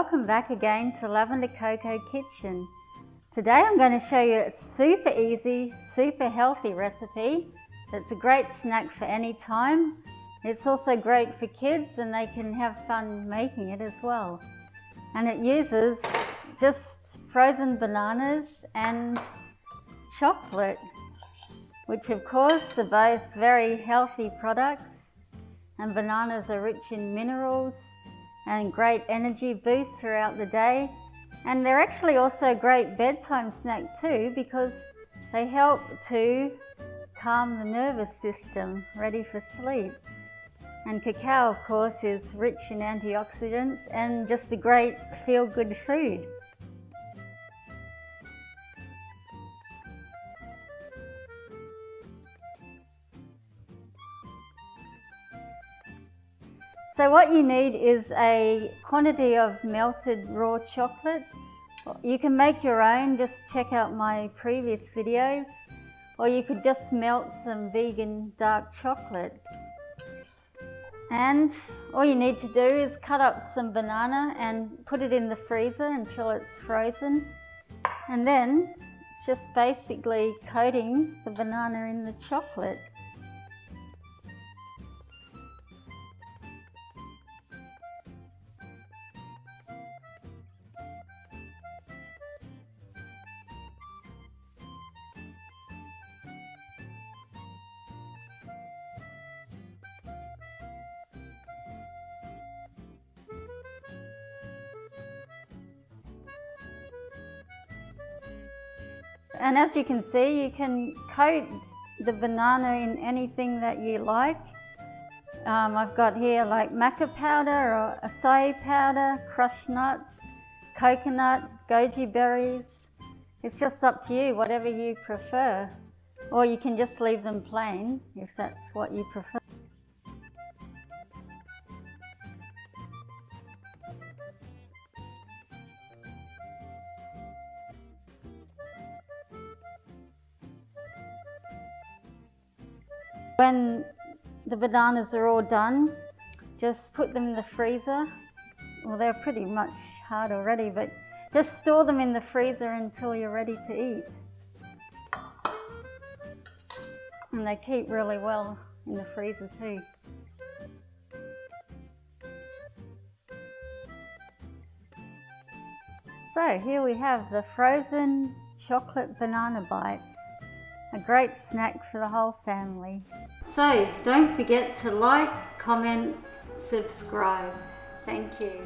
Welcome back again to Lavender Coco Kitchen. Today I'm going to show you a super easy, super healthy recipe that's a great snack for any time. It's also great for kids and they can have fun making it as well. And it uses just frozen bananas and chocolate, which of course are both very healthy products, and bananas are rich in minerals and great energy boost throughout the day. And they're actually also a great bedtime snack too, because they help to calm the nervous system, ready for sleep. And cacao, of course, is rich in antioxidants and just a great feel-good food. So what you need is a quantity of melted raw chocolate. You can make your own, just check out my previous videos, or you could just melt some vegan dark chocolate. And all you need to do is cut up some banana and put it in the freezer until it's frozen. And then it's just basically coating the banana in the chocolate. And as you can see, you can coat the banana in anything that you like. I've got here like maca powder or acai powder, crushed nuts, coconut, goji berries. It's just up to you, whatever you prefer. Or you can just leave them plain if that's what you prefer. When the bananas are all done, just put them in the freezer. Well, they're pretty much hard already, but just store them in the freezer until you're ready to eat. And they keep really well in the freezer too. So here we have the frozen chocolate banana bites. A great snack for the whole family. So don't forget to like, comment, subscribe. Thank you.